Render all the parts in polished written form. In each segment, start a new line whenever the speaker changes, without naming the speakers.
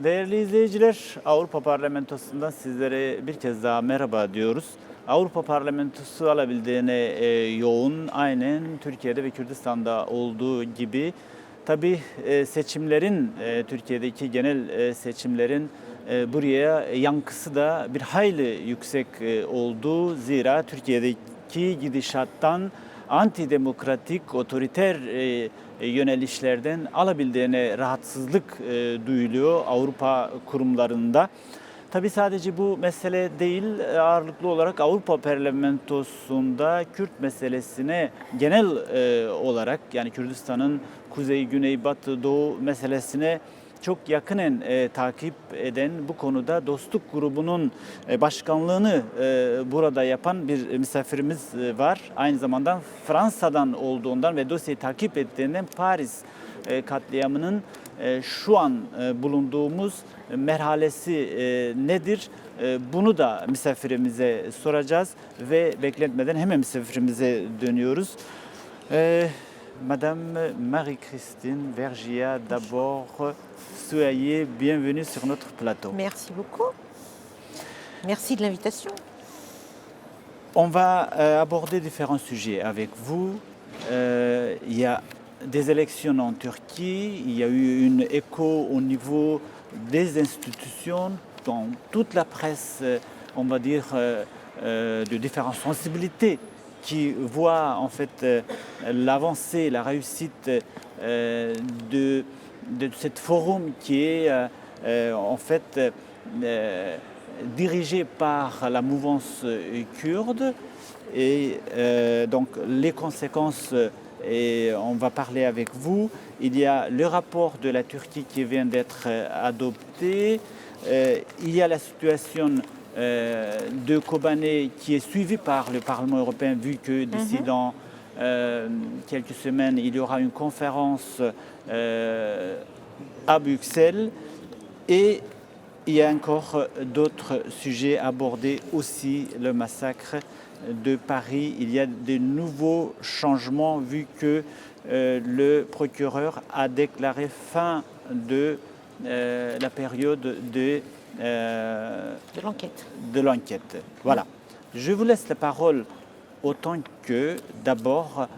Değerli izleyiciler, Avrupa Parlamentosu'ndan sizlere bir kez daha merhaba diyoruz. Avrupa Parlamentosu alabildiğine yoğun, aynen Türkiye'de ve Kürdistan'da olduğu gibi. Tabii seçimlerin, Türkiye'deki genel seçimlerin buraya yankısı da bir hayli yüksek oldu. Zira Türkiye'deki gidişattan antidemokratik, otoriter yönelişlerden alabildiğine rahatsızlık duyuluyor Avrupa kurumlarında. Tabii sadece bu mesele değil, ağırlıklı olarak Avrupa Parlamentosu'nda Kürt meselesine genel olarak yani Kürdistan'ın kuzey, güney, batı, doğu meselesine çok yakinen takip eden bu konuda dostluk grubunun başkanlığını burada yapan bir misafirimiz var. Aynı zamanda Fransa'dan olduğundan ve dosyayı takip ettiğinden Paris katliamının şu an bulunduğumuz merhalesi nedir? Bunu da misafirimize soracağız ve bekletmeden hemen misafirimize dönüyoruz. Madame Marie-Christine Vergia, d'abord, soyez bienvenue sur notre plateau.
Merci beaucoup. Merci de l'invitation.
On va aborder différents sujets avec vous. Il y a des élections en Turquie, il y a eu une écho au niveau des institutions, dans toute la presse, on va dire, de différentes sensibilités qui voient en fait l'avancée, la réussite de cette forum qui est en fait dirigé par la mouvance kurde et donc les conséquences et on va parler avec vous. Il y a le rapport de la Turquie qui vient d'être adopté. Il y a la situation de Kobané qui est suivie par le Parlement européen vu que d'ici dans quelques semaines il y aura une conférence à Bruxelles et il y a encore d'autres sujets abordés aussi, le massacre de Paris. Il y a de nouveaux changements vu que le procureur a déclaré fin de la période de l'enquête. Voilà. Je vous laisse la parole autant que d'abord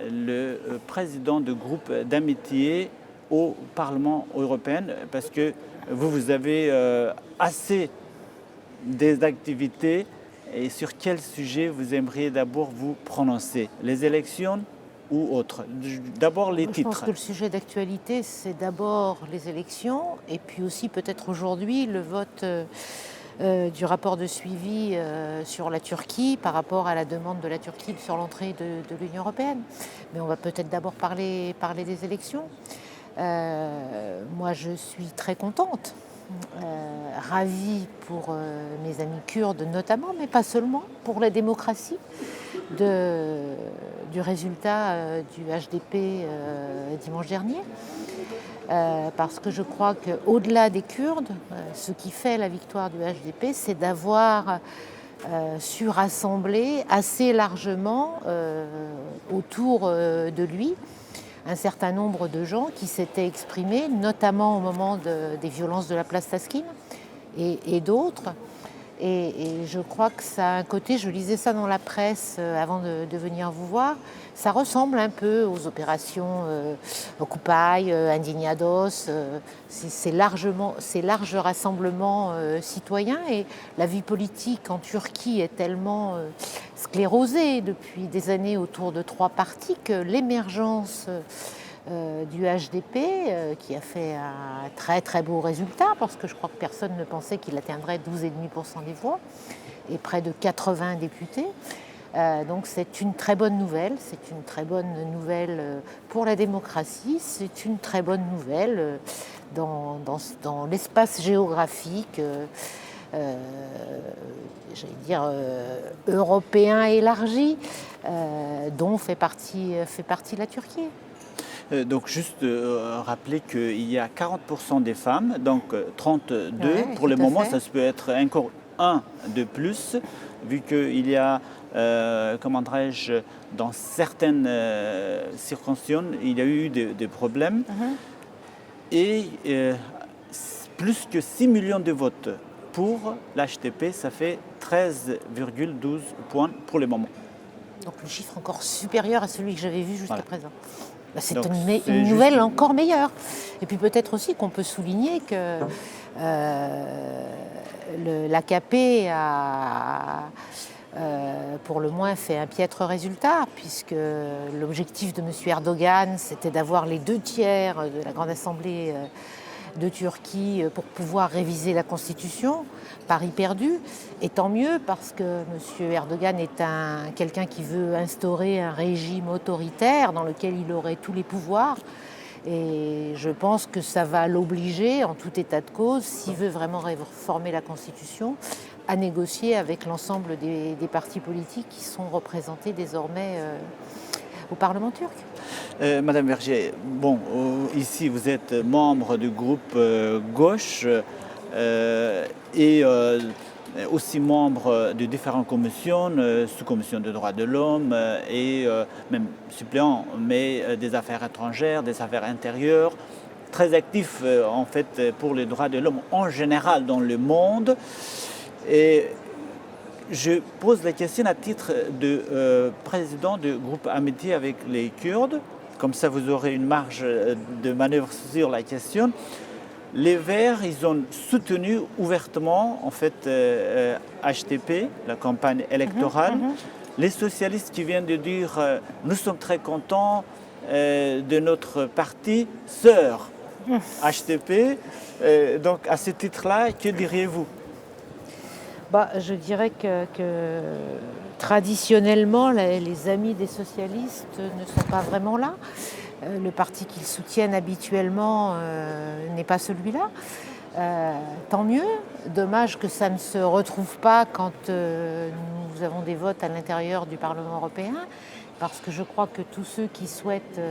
le président du groupe d'amitié au Parlement européen parce que vous avez assez des activités et sur quel sujet vous aimeriez d'abord vous prononcer? Les élections ou autres? D'abord les titres.
Je pense que le sujet d'actualité, c'est d'abord les élections et puis aussi peut-être aujourd'hui le vote du rapport de suivi sur la Turquie par rapport à la demande de la Turquie sur l'entrée de l'Union européenne. Mais on va peut-être d'abord parler des élections. Moi, je suis très contente, ravie pour mes amis kurdes notamment, mais pas seulement, pour la démocratie du résultat du HDP dimanche dernier. Parce que je crois qu'au-delà des Kurdes, ce qui fait la victoire du HDP, c'est d'avoir su rassembler assez largement autour de lui un certain nombre de gens qui s'étaient exprimés, notamment au moment des violences de la place Taskim et d'autres. Et je crois que ça a un côté, je lisais ça dans la presse avant de venir vous voir, ça ressemble un peu aux opérations Occupy, Indignados, ces larges rassemblements citoyens. Et la vie politique en Turquie est tellement sclérosée depuis des années autour de trois partis que l'émergence du HDP, qui a fait un très très beau résultat, parce que je crois que personne ne pensait qu'il atteindrait 12,5% des voix, et près de 80 députés. Donc c'est une très bonne nouvelle, pour la démocratie, c'est une très bonne nouvelle dans l'espace géographique, européen élargi, dont fait partie la Turquie.
Donc juste rappeler qu'il y a 40% des femmes, donc 32 pour le moment, ça peut être encore un de plus, vu qu'il y a, comment dirais-je, dans certaines circonstances, il y a eu des problèmes. Et plus que 6 millions de votes. Pour l'HDP, ça fait 13,12 points pour le moment.
Donc le chiffre encore supérieur à celui que j'avais vu jusqu'à présent. Bah, c'est
Donc,
une nouvelle encore meilleure. Et puis peut-être aussi qu'on peut souligner que l'AKP a pour le moins fait un piètre résultat, puisque l'objectif de M. Erdogan, c'était d'avoir les 2/3 de la Grande Assemblée de Turquie pour pouvoir réviser la Constitution. Pari perdu, et tant mieux parce que M. Erdogan est quelqu'un qui veut instaurer un régime autoritaire dans lequel il aurait tous les pouvoirs. Et je pense que ça va l'obliger, en tout état de cause, s'il veut vraiment réformer la Constitution, à négocier avec l'ensemble des partis politiques qui sont représentés désormais au Parlement turc.
Madame Vergier, bon, ici vous êtes membre du groupe gauche et aussi membre de différentes commissions, sous-commissions des droits de l'homme et même suppléant, mais des affaires étrangères, des affaires intérieures, très actif en fait pour les droits de l'homme en général dans le monde. Et je pose la question à titre de président du groupe Amitié avec les Kurdes. Comme ça, vous aurez une marge de manœuvre sur la question. Les Verts, ils ont soutenu ouvertement, en fait, HDP, la campagne électorale. Les socialistes qui viennent de dire nous sommes très contents de notre parti sœur, HDP. Donc, à ce titre-là, que diriez-vous ?
Je dirais que traditionnellement, les amis des socialistes ne sont pas vraiment là. Le parti qu'ils soutiennent habituellement n'est pas celui-là. Tant mieux. Dommage que ça ne se retrouve pas quand nous avons des votes à l'intérieur du Parlement européen, parce que je crois que tous ceux qui souhaitent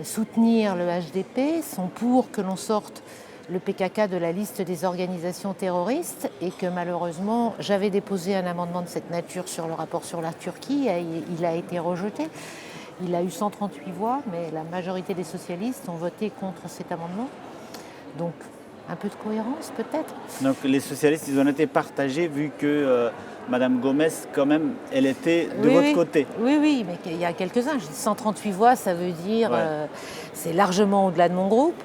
soutenir le HDP sont pour que l'on sorte le PKK de la liste des organisations terroristes, et que malheureusement, j'avais déposé un amendement de cette nature sur le rapport sur la Turquie et il a été rejeté. Il a eu 138 voix, mais la majorité des socialistes ont voté contre cet amendement. Donc, un peu de cohérence peut-être.
Donc les socialistes, ils ont été partagés vu que Madame Gomez, quand même, elle était de votre côté.
Oui, mais il y a quelques-uns. Je dis 138 voix, ça veut dire c'est largement au-delà de mon groupe.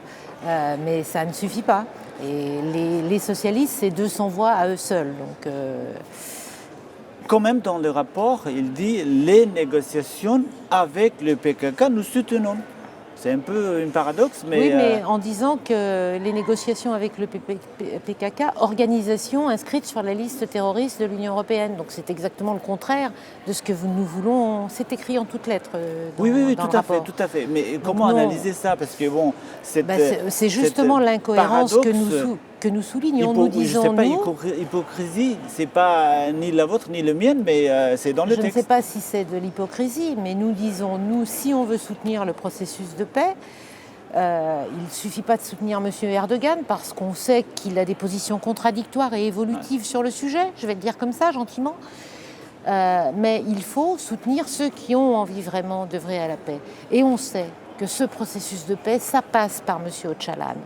Mais ça ne suffit pas. Et les socialistes, c'est 200 voix à eux seuls. Donc,
Quand même, dans le rapport, il dit les négociations avec le PKK, nous soutenons. C'est un peu un paradoxe, mais...
Oui, mais en disant que les négociations avec le PKK, organisation inscrite sur la liste terroriste de l'Union européenne. Donc c'est exactement le contraire de ce que nous voulons. C'est écrit en toutes lettres dans
Oui,
dans le rapport.
tout à fait. Mais comment analyser ça ? Parce que bon,
c'est justement l'incohérence que nous soulignons. Nous disons,
je ne sais pas, hypocrisie, c'est pas ni la vôtre ni le mienne, mais c'est dans le texte.
Je ne sais pas si c'est de l'hypocrisie, mais nous disons, si on veut soutenir le processus de paix, il ne suffit pas de soutenir M. Erdogan, parce qu'on sait qu'il a des positions contradictoires et évolutives sur le sujet, je vais le dire comme ça, gentiment. Mais il faut soutenir ceux qui ont envie vraiment d'œuvrer à la paix. Et on sait que ce processus de paix, ça passe par M. Öcalan.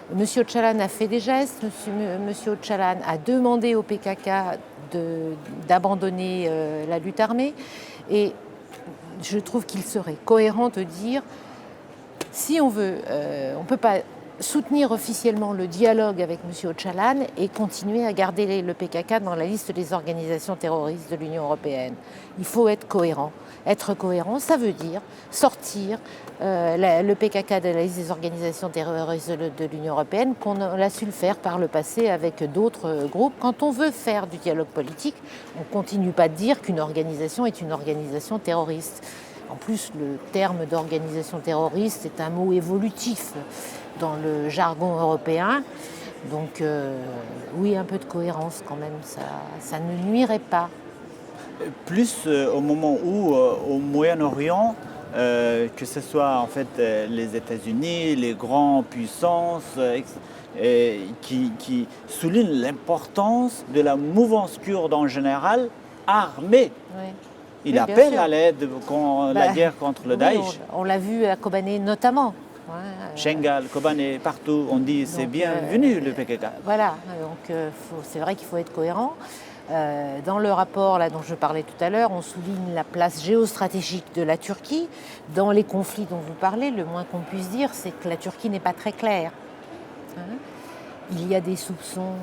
M. Öcalan a fait des gestes, M. Öcalan a demandé au PKK d'abandonner la lutte armée. Et je trouve qu'il serait cohérent de dire, si on veut, on ne peut pas soutenir officiellement le dialogue avec M. Öcalan et continuer à garder le PKK dans la liste des organisations terroristes de l'Union européenne. Il faut être cohérent. Être cohérent, ça veut dire sortir le PKK de la liste des organisations terroristes de l'Union européenne, qu'on a su le faire par le passé avec d'autres groupes. Quand on veut faire du dialogue politique, on ne continue pas de dire qu'une organisation est une organisation terroriste. En plus, le terme d'organisation terroriste est un mot évolutif dans le jargon européen. Donc oui, un peu de cohérence quand même, ça ne nuirait pas.
Plus au moment où, au Moyen-Orient, que ce soit en fait les États-Unis, les grandes puissances qui soulignent l'importance de la mouvance kurde en général armée.
Oui.
Il appelle à l'aide la guerre contre le Daesh.
On l'a vu à Kobané notamment.
Shengal, Kobané, partout, on dit c'est bienvenu le PKK.
Voilà, donc c'est vrai qu'il faut être cohérent. Dans le rapport là, dont je parlais tout à l'heure, on souligne la place géostratégique de la Turquie. Dans les conflits dont vous parlez, le moins qu'on puisse dire, c'est que la Turquie n'est pas très claire. Il y a des soupçons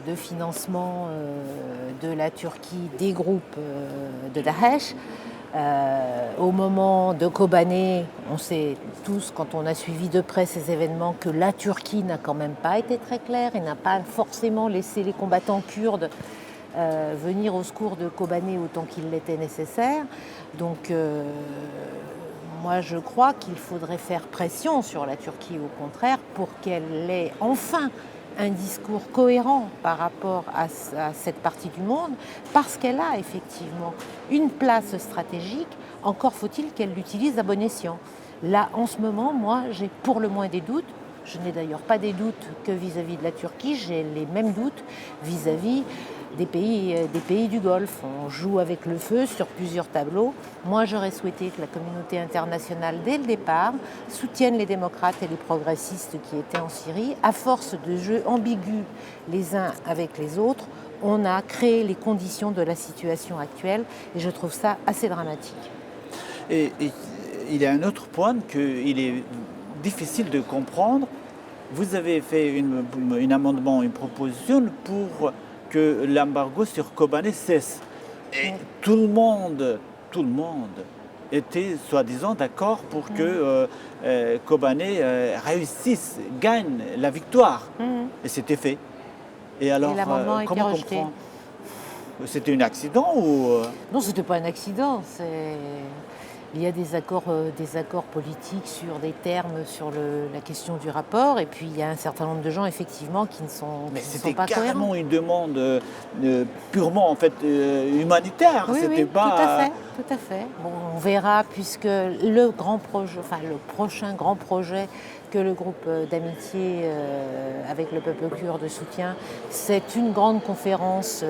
de financement de la Turquie des groupes de Daesh. Au moment de Kobané, on sait tous, quand on a suivi de près ces événements, que la Turquie n'a quand même pas été très claire et n'a pas forcément laissé les combattants kurdes venir au secours de Kobané autant qu'il l'était nécessaire. Donc moi je crois qu'il faudrait faire pression sur la Turquie au contraire pour qu'elle ait enfin un discours cohérent par rapport à cette partie du monde, parce qu'elle a effectivement une place stratégique, encore faut-il qu'elle l'utilise à bon escient. Là, en ce moment, moi, j'ai pour le moins des doutes. Je n'ai d'ailleurs pas des doutes que vis-à-vis de la Turquie, j'ai les mêmes doutes vis-à-vis des pays du Golfe. On joue avec le feu sur plusieurs tableaux. Moi, j'aurais souhaité que la communauté internationale, dès le départ, soutienne les démocrates et les progressistes qui étaient en Syrie. À force de jeux ambigus les uns avec les autres, on a créé les conditions de la situation actuelle et je trouve ça assez dramatique.
Et il y a un autre point qu'il est difficile de comprendre. Vous avez fait un amendement, une proposition pour que l'embargo sur Kobané cesse. Et tout le monde était soi-disant d'accord pour que Kobané réussisse, gagne la victoire. Et c'était fait. Et alors, comment on comprend ? C'était un accident ou
Non, c'était pas un accident. Il y a des accords politiques sur des termes sur la question du rapport, et puis il y a un certain nombre de gens effectivement qui ne sont pas cohérents.
C'était carrément une demande purement en fait humanitaire.
Oui,
c'était pas...
tout à fait. Bon, on verra, puisque le prochain grand projet que le groupe d'amitié avec le peuple kurde soutient, c'est une grande conférence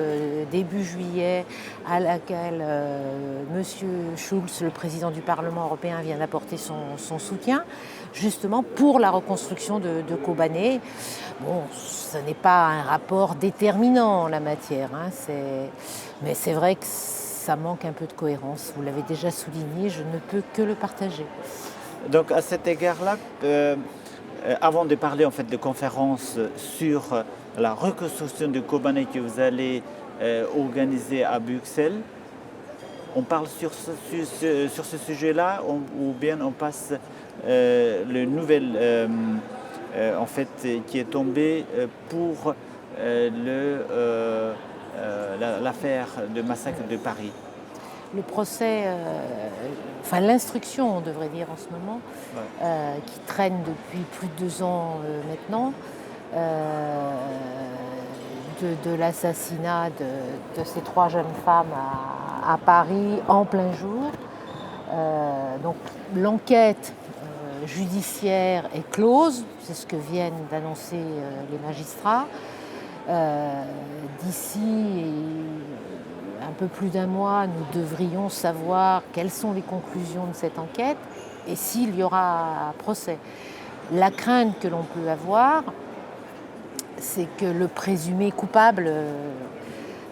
début juillet à laquelle M. Schulz, le président du Parlement européen, vient d'apporter son soutien, justement pour la reconstruction de Kobané. Bon, ce n'est pas un rapport déterminant en la matière, mais c'est vrai que ça manque un peu de cohérence. Vous l'avez déjà souligné, je ne peux que le partager.
Donc à cet égard-là, avant de parler en fait de conférence sur la reconstruction de Kobané que vous allez organiser à Bruxelles, on parle sur ce sujet-là ou bien on passe le nouvel en fait qui est tombé pour l'affaire de massacre de Paris.
Le procès, l'instruction, on devrait dire en ce moment, qui traîne depuis plus de 2 ans maintenant, de l'assassinat de ces 3 jeunes femmes à Paris en plein jour. Donc l'enquête judiciaire est close, c'est ce que viennent d'annoncer les magistrats. D'ici un peu plus d'1 mois, nous devrions savoir quelles sont les conclusions de cette enquête et s'il y aura procès. La crainte que l'on peut avoir, c'est que le présumé coupable,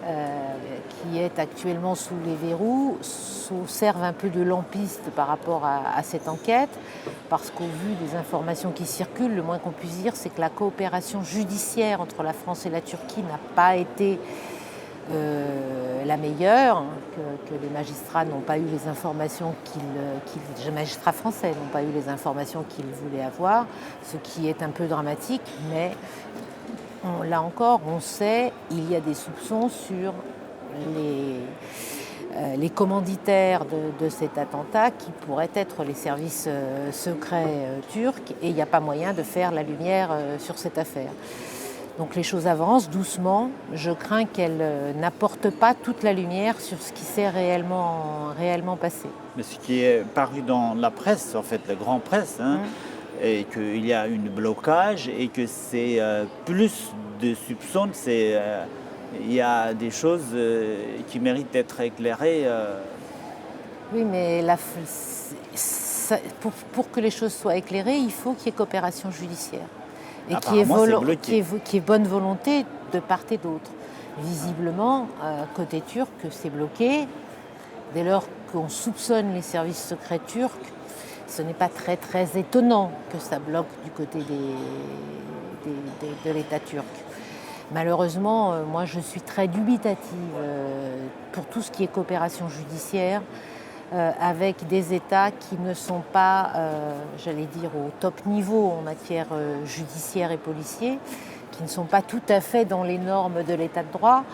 qui est actuellement sous les verrous, serve un peu de lampiste par rapport à cette enquête, parce qu'au vu des informations qui circulent, le moins qu'on puisse dire, c'est que la coopération judiciaire entre la France et la Turquie n'a pas été la meilleure, que les magistrats n'ont pas eu les informations les magistrats français n'ont pas eu les informations qu'ils voulaient avoir, ce qui est un peu dramatique, mais là encore, on sait, il y a des soupçons sur les commanditaires de cet attentat qui pourraient être les services secrets turcs, et il n'y a pas moyen de faire la lumière sur cette affaire. Donc les choses avancent doucement. Je crains qu'elles n'apportent pas toute la lumière sur ce qui s'est réellement passé.
Mais ce qui est paru dans la presse, en fait, la grande presse, et qu'il y a un blocage et que c'est plus de soupçons, il y a des choses qui méritent d'être éclairées.
Oui, mais pour que les choses soient éclairées, il faut qu'il y ait coopération judiciaire. Et
Apparemment, c'est bloqué.
qu'il y ait bonne volonté de part et d'autre. Visiblement, côté turc, c'est bloqué. Dès lors qu'on soupçonne les services secrets turcs, ce n'est pas très très étonnant que ça bloque du côté de l'État turc. Malheureusement, moi je suis très dubitative pour tout ce qui est coopération judiciaire avec des États qui ne sont pas, j'allais dire, au top niveau en matière judiciaire et policier, qui ne sont pas tout à fait dans les normes de l'État de droit.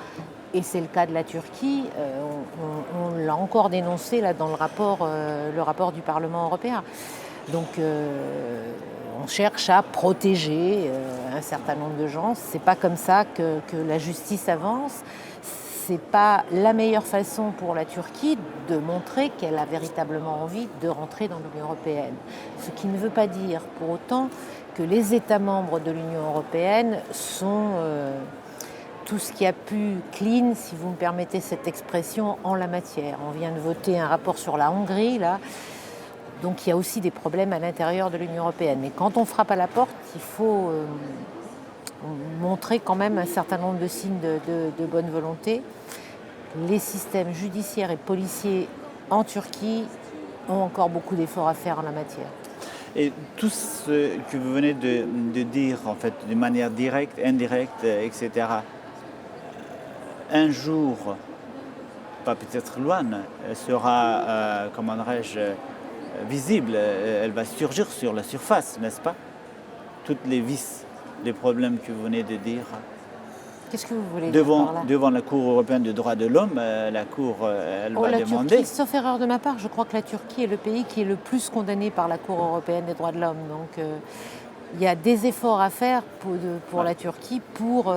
Et c'est le cas de la Turquie. On l'a encore dénoncé là, dans le rapport du Parlement européen. Donc on cherche à protéger un certain nombre de gens. C'est pas comme ça que la justice avance. C'est pas la meilleure façon pour la Turquie de montrer qu'elle a véritablement envie de rentrer dans l'Union européenne. Ce qui ne veut pas dire pour autant que les États membres de l'Union européenne sont tout ce qui a pu clean, si vous me permettez cette expression, en la matière. On vient de voter un rapport sur la Hongrie, là. Donc il y a aussi des problèmes à l'intérieur de l'Union européenne. Mais quand on frappe à la porte, il faut montrer quand même un certain nombre de signes de bonne volonté. Les systèmes judiciaires et policiers en Turquie ont encore beaucoup d'efforts à faire en la matière.
Et tout ce que vous venez de dire, en fait, de manière directe, indirecte, etc., un jour, pas peut-être loin, sera, comment dirais-je, visible, elle va surgir sur la surface, n'est-ce pas? Toutes les vices, les problèmes que vous venez de dire.
Qu'est-ce que vous voulez dire par là?
Devant la Cour européenne des droits de l'homme, la Cour, elle va demander...
Turquie, sauf erreur de ma part, je crois que la Turquie est le pays qui est le plus condamné par la Cour européenne des droits de l'homme. Donc il y a des efforts à faire pour la Turquie pour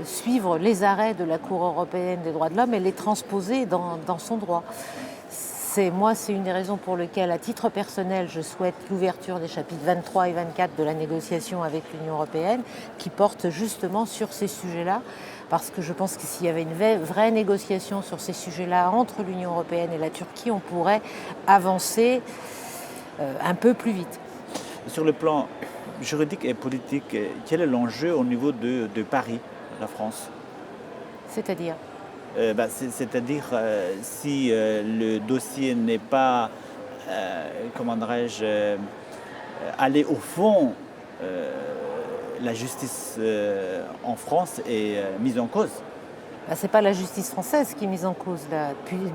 suivre les arrêts de la Cour européenne des droits de l'homme et les transposer dans son droit. C'est une des raisons pour lesquelles, à titre personnel, je souhaite l'ouverture des chapitres 23 et 24 de la négociation avec l'Union européenne, qui portent justement sur ces sujets-là, parce que je pense que s'il y avait une vraie négociation sur ces sujets-là entre l'Union européenne et la Turquie, on pourrait avancer un peu plus vite.
Sur le plan juridique et politique, quel est l'enjeu au niveau de Paris, la France?
C'est-à-dire
c'est-à-dire si le dossier n'est pas, comment dirais-je, allé au fond, la justice en France est mise en cause.
Ce n'est pas la justice française qui est mise en cause, là,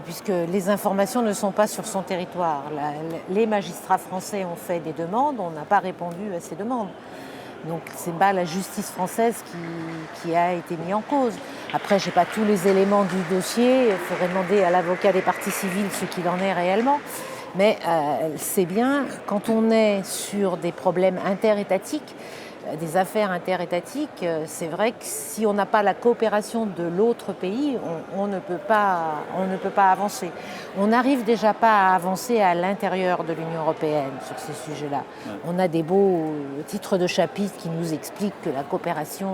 puisque les informations ne sont pas sur son territoire. Les magistrats français ont fait des demandes, on n'a pas répondu à ces demandes. Donc ce n'est pas la justice française qui a été mise en cause. Après, je n'ai pas tous les éléments du dossier, il faudrait demander à l'avocat des parties civiles ce qu'il en est réellement. Mais c'est bien, quand on est sur des problèmes interétatiques, des affaires interétatiques, c'est vrai que si on n'a pas la coopération de l'autre pays, on ne peut pas avancer. On n'arrive déjà pas à avancer à l'intérieur de l'Union européenne sur ces sujets-là. Ouais. On a des beaux titres de chapitre qui nous expliquent que la coopération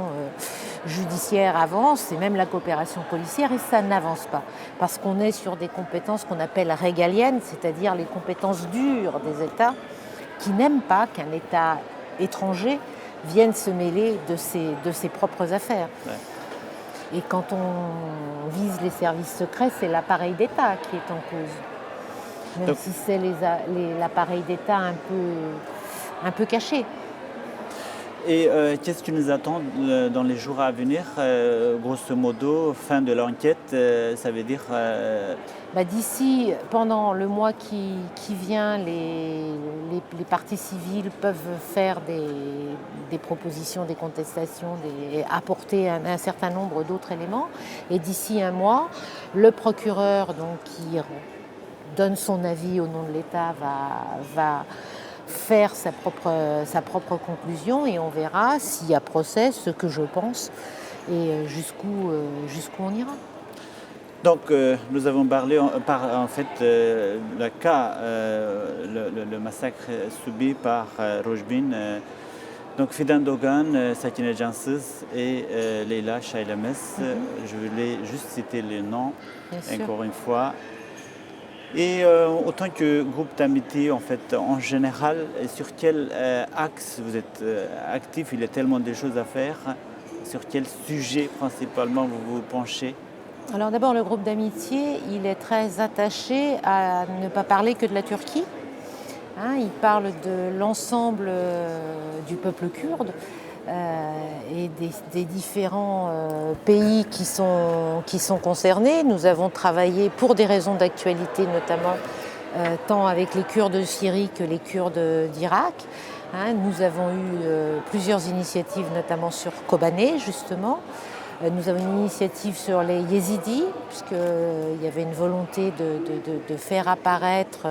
judiciaire avance et même la coopération policière, et ça n'avance pas. Parce qu'on est sur des compétences qu'on appelle régaliennes, c'est-à-dire les compétences dures des États qui n'aiment pas qu'un État étranger viennent se mêler de ses propres affaires. Ouais. Et quand on vise les services secrets, c'est l'appareil d'État qui est en cause. Même si c'est l'appareil d'État un peu caché.
Et qu'est-ce qui nous attend dans les jours à venir? Grosso modo, fin de l'enquête, ça veut dire...
D'ici, pendant le mois qui vient, les parties civiles peuvent faire des propositions, des contestations, apporter un certain nombre d'autres éléments. Et d'ici un mois, le procureur qui donne son avis au nom de l'État va faire sa propre conclusion, et on verra s'il y a procès, ce que je pense, et jusqu'où on ira.
Donc nous avons parlé en fait le cas, le massacre subi par Rojbin, donc Fidan Doğan, Sakine Cansız et Leyla Şaylemez. Je voulais juste citer les noms encore une fois. Et en tant que groupe d'amitié, en fait, en général, sur quel axe vous êtes actif? Il y a tellement de choses à faire. Sur quel sujet principalement vous vous penchez?
Alors d'abord, le groupe d'amitié, il est très attaché à ne pas parler que de la Turquie. Hein, il parle de l'ensemble du peuple kurde et des différents pays qui sont concernés. Nous avons travaillé pour des raisons d'actualité, notamment tant avec les Kurdes de Syrie que les Kurdes d'Irak. Hein, nous avons eu plusieurs initiatives, notamment sur Kobané, justement. Nous avons une initiative sur les Yézidis, puisqu'il y avait une volonté de faire apparaître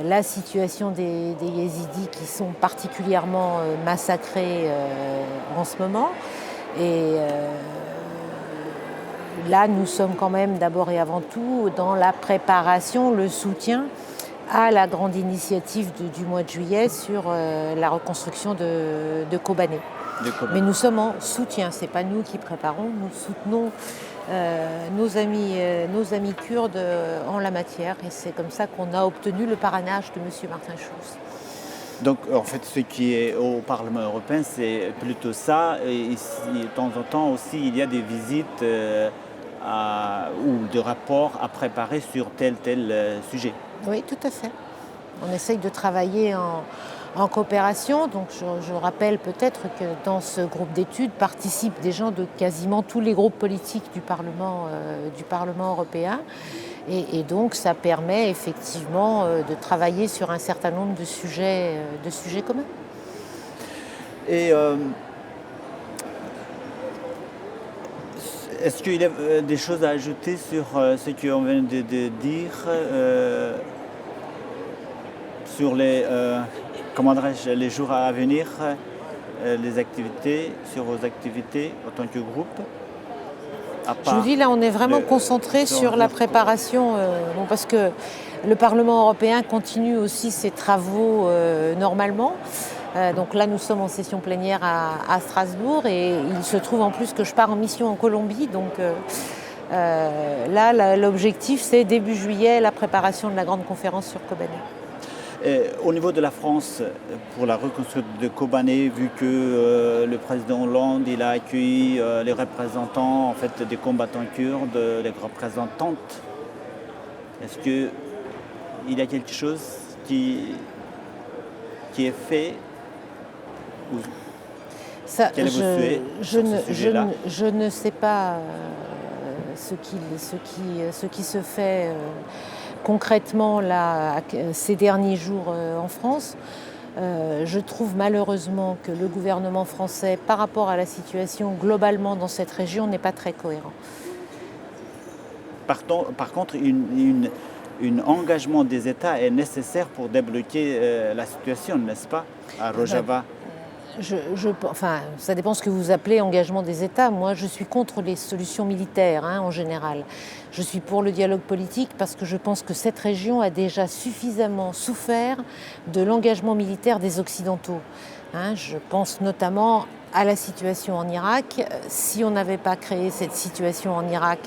la situation des Yézidis qui sont particulièrement massacrés en ce moment. Et là, nous sommes quand même d'abord et avant tout dans la préparation, le soutien à la grande initiative du mois de juillet sur la reconstruction de Kobané. Mais nous sommes en soutien, ce n'est pas nous qui préparons, nous soutenons nos amis kurdes en la matière et c'est comme ça qu'on a obtenu le parrainage de M. Martin Schulz.
Donc en fait ce qui est au Parlement européen c'est plutôt ça et ici, de temps en temps aussi il y a des visites ou des rapports à préparer sur tel sujet.
Oui, tout à fait. On essaye de travailler en coopération. Donc je rappelle peut-être que dans ce groupe d'études participent des gens de quasiment tous les groupes politiques du Parlement européen. Et donc ça permet effectivement de travailler sur un certain nombre de sujets communs.
Et est-ce qu'il y a des choses à ajouter sur ce qu'on vient de dire sur les jours à venir, les activités, sur vos activités en tant que groupe?
Je vous dis, là, on est vraiment concentré sur la préparation, parce que le Parlement européen continue aussi ses travaux normalement. Donc là, nous sommes en session plénière à Strasbourg et il se trouve en plus que je pars en mission en Colombie. Donc là, l'objectif, c'est début juillet, la préparation de la grande conférence sur Kobané.
Au niveau de la France, pour la reconstruction de Kobané, vu que le président Hollande il a accueilli les représentants en fait, des combattants kurdes, les représentantes, est-ce qu'il y a quelque chose qui est fait ou quel est votre souhait sur ce sujet-là?
Je ne sais pas ce qui se fait concrètement là, ces derniers jours en France. Je trouve malheureusement que le gouvernement français, par rapport à la situation globalement dans cette région, n'est pas très cohérent.
Par contre, un engagement des États est nécessaire pour débloquer la situation, n'est-ce pas, à Rojava?
Ça dépend ce que vous appelez engagement des États. Moi, je suis contre les solutions militaires en général. Je suis pour le dialogue politique parce que je pense que cette région a déjà suffisamment souffert de l'engagement militaire des Occidentaux. Je pense notamment à la situation en Irak. Si on n'avait pas créé cette situation en Irak,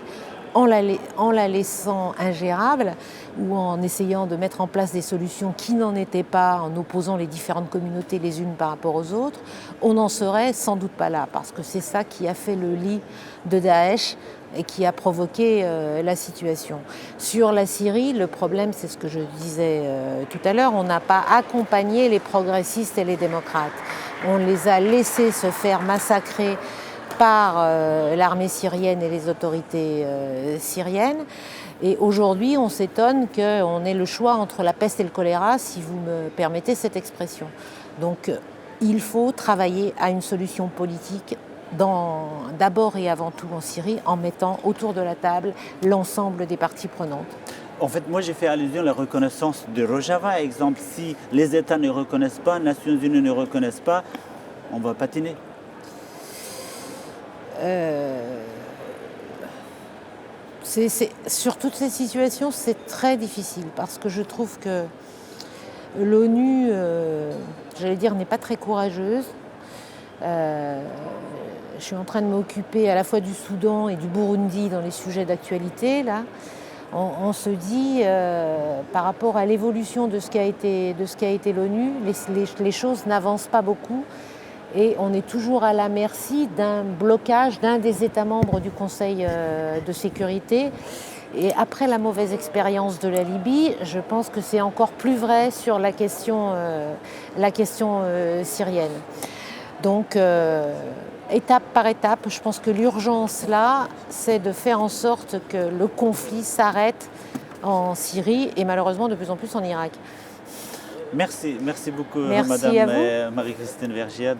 en la laissant ingérable ou en essayant de mettre en place des solutions qui n'en étaient pas, en opposant les différentes communautés les unes par rapport aux autres, on n'en serait sans doute pas là, parce que c'est ça qui a fait le lit de Daesh et qui a provoqué la situation. Sur la Syrie, le problème, c'est ce que je disais tout à l'heure, on n'a pas accompagné les progressistes et les démocrates. On les a laissés se faire massacrer par l'armée syrienne et les autorités syriennes. Et aujourd'hui, on s'étonne qu'on ait le choix entre la peste et le choléra, si vous me permettez cette expression. Donc, il faut travailler à une solution politique d'abord et avant tout en Syrie, en mettant autour de la table l'ensemble des parties prenantes.
En fait, moi, j'ai fait allusion à la reconnaissance de Rojava. Exemple, si les États ne reconnaissent pas, les Nations Unies ne reconnaissent pas, on va patiner.
Sur toutes ces situations, c'est très difficile parce que je trouve que l'ONU, j'allais dire, n'est pas très courageuse. Je suis en train de m'occuper à la fois du Soudan et du Burundi dans les sujets d'actualité, là. on se dit, par rapport à l'évolution de ce qu'a été l'ONU, les choses n'avancent pas beaucoup et on est toujours à la merci d'un blocage d'un des États membres du Conseil de sécurité. Et après la mauvaise expérience de la Libye, je pense que c'est encore plus vrai sur la question syrienne. Donc, étape par étape, je pense que l'urgence là, c'est de faire en sorte que le conflit s'arrête en Syrie et malheureusement de plus en plus en Irak.
Merci beaucoup
Merci
Madame
à vous.
Marie-Christine Vergiat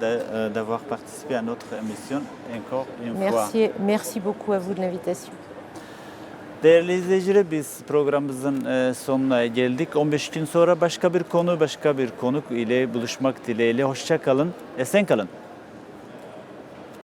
d'avoir participé à notre émission encore une fois.
Merci beaucoup à vous de l'invitation.
Değerli izleyiciler, biz programımızın sonuna geldik. 15 gün sonra başka bir konuk ile buluşmak dileğiyle. Hoşça kalın, esen kalın.